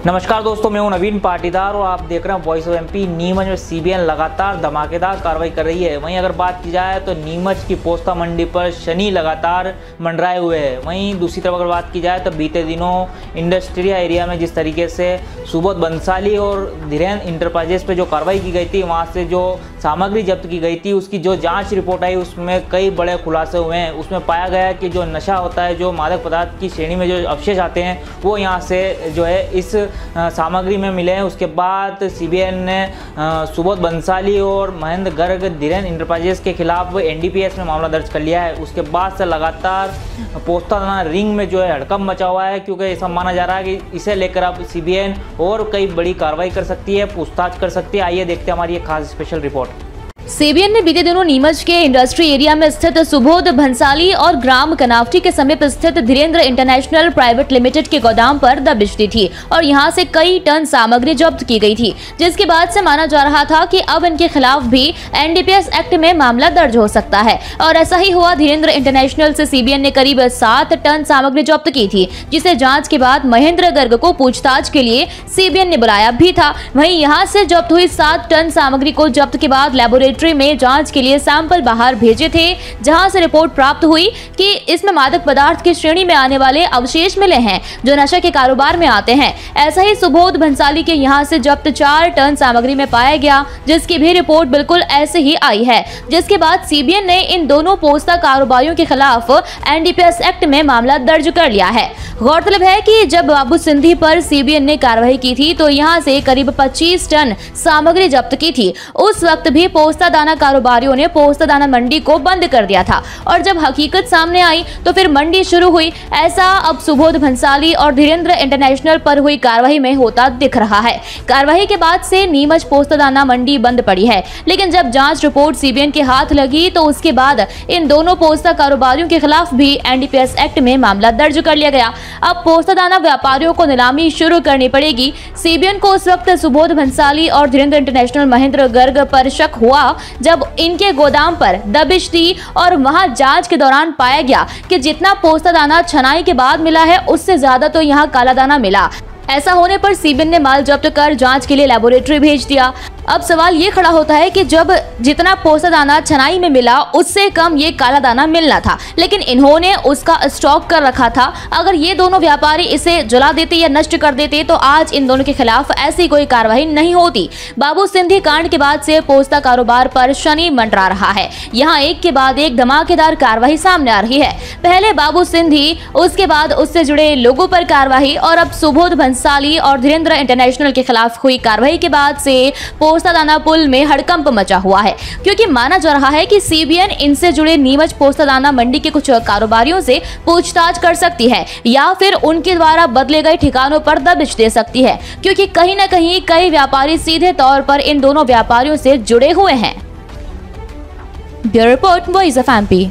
नमस्कार दोस्तों, मैं हूं नवीन पाटीदार और आप देख रहे हैं वॉइस ऑफ एमपी। नीमच में सीबीएन लगातार धमाकेदार कार्रवाई कर रही है। वहीं अगर बात की जाए तो नीमच की पोस्ता मंडी पर शनि लगातार मंडराए हुए हैं। वहीं दूसरी तरफ अगर बात की जाए तो बीते दिनों इंडस्ट्रियल एरिया में जिस तरीके से सुबोध बंसाली और धीरेन्द्र इंटरप्राइजेस पे जो कार्रवाई की गई थी, वहाँ से जो सामग्री जब्त की गई थी उसकी जो जाँच रिपोर्ट आई उसमें कई बड़े खुलासे हुए हैं। उसमें पाया गया कि जो नशा होता है, जो मादक पदार्थ की श्रेणी में जो अवशेष आते हैं वो यहाँ से जो है इस सामग्री में मिले हैं। उसके बाद सीबीएन ने सुबोध बंसाली और महेंद्र गर्ग धीरेन्द्र इंटरप्राइजेस के खिलाफ एनडीपीएस में मामला दर्ज कर लिया है। उसके बाद से लगातार पोस्ता थाना रिंग में जो है हड़कंप मचा हुआ है, क्योंकि ऐसा माना जा रहा है कि इसे लेकर अब सीबीएन और कई बड़ी कार्रवाई कर सकती है, पूछताछ कर सकती है। आइए देखते हैं हमारी एक खास स्पेशल रिपोर्ट। सीबीएन ने बीते दिनों नीमच के इंडस्ट्री एरिया में स्थित सुबोध भंसाली और ग्राम कनावटी के समीप स्थित धीरेन्द्र इंटरनेशनल प्राइवेट लिमिटेड के गोदाम पर दबिश दी थी और यहां से कई टन सामग्री जब्त की गई थी, जिसके बाद से माना जा रहा था कि अब इनके खिलाफ भी एनडीपीएस एक्ट में मामला दर्ज हो सकता है। और ऐसा ही हुआ। धीरेन्द्र इंटरनेशनल से सीबीएन ने करीब 7 टन सामग्री जब्त की थी, जिसे जाँच के बाद महेंद्र गर्ग को पूछताछ के लिए सीबीएन ने बुलाया भी था। वहीं यहाँ से जब्त हुई 7 टन सामग्री को जब्त के बाद लेबोरेटरी में जांच के लिए सैंपल बाहर भेजे थे, जहां से रिपोर्ट प्राप्त हुई कि इसमें मादक पदार्थ की श्रेणी में आने वाले अवशेष मिले हैं जो नशे के कारोबार में आते हैं। ऐसा ही सुबोध भंसाली के यहां से जब्त 4 टन सामग्री में पाया गया, जिसकी भी रिपोर्ट बिल्कुल ऐसे ही आई है। जिसके बाद सीबीएन ने इन दोनों पोस्ता कारोबारियों के खिलाफ एनडीपीएस एक्ट में मामला दर्ज कर लिया है। गौरतलब है कि जब बाबू सिंधी पर सीबीएन ने कार्रवाई की थी तो यहां से करीब 25 टन सामग्री जब्त की थी। उस वक्त भी पोस्ता दाना कारोबारियों ने पोस्ता दाना मंडी को बंद कर दिया था और जब हकीकत सामने आई तो फिर मंडी शुरू हुई। ऐसा अब सुबोध भंसाली और धीरेन्द्र इंटरनेशनल पर हुई कार्रवाई में होता दिख रहा है। कार्रवाई के बाद से नीमच पोस्ता दाना मंडी बंद पड़ी है, लेकिन जब जांच रिपोर्ट सीबीएन के हाथ लगी तो उसके बाद इन दोनों पोस्ता कारोबारियों के खिलाफ भी एनडीपीएस एक्ट में मामला दर्ज कर लिया गया। अब पोस्ता दाना व्यापारियों को नीलामी शुरू करनी पड़ेगी। सीबीएन को उस वक्त सुबोध भंसाली और धीरेन्द्र इंटरनेशनल महेंद्र गर्ग पर शक हुआ जब इनके गोदाम पर दबिश दी और वहां जांच के दौरान पाया गया कि जितना पोस्ता दाना छनाई के बाद मिला है उससे ज्यादा तो यहां काला दाना मिला। ऐसा होने पर सीबीएन ने माल जब्त कर जांच के लिए लेबोरेटरी भेज दिया। अब सवाल ये खड़ा होता है कि जब जितना पोस्ता दाना छनाई में मिला उससे कम ये काला दाना मिलना था, लेकिन इन्होंने उसका स्टॉक कर रखा था। अगर ये दोनों व्यापारी इसे जला देते या नष्ट कर देते तो आज इन दोनों के खिलाफ ऐसी कोई कार्रवाई नहीं होती। बाबू सिंधी कांड के बाद से पोस्ता कारोबार पर शनि मंडरा रहा है। यहाँ एक के बाद एक धमाकेदार कार्रवाई सामने आ रही है। पहले बाबू सिंधी, उसके बाद उससे जुड़े लोगों पर कार्रवाई और अब सुबोध भंसाली और धीरेन्द्र इंटरनेशनल के खिलाफ हुई कार्रवाई के बाद से पोस्ता दाना पुल में हड़कंप मचा हुआ है, क्योंकि माना जा रहा है कि सीबीएन इनसे जुड़े नीमच पोस्ता दाना मंडी के कुछ कारोबारियों से पूछताछ कर सकती है या फिर उनके द्वारा बदले गए ठिकानों पर दबिश दे सकती है, क्योंकि कहीं न कहीं कई व्यापारी सीधे तौर पर इन दोनों व्यापारियों से जुड़े हुए हैं। Bureau report, voice of MP.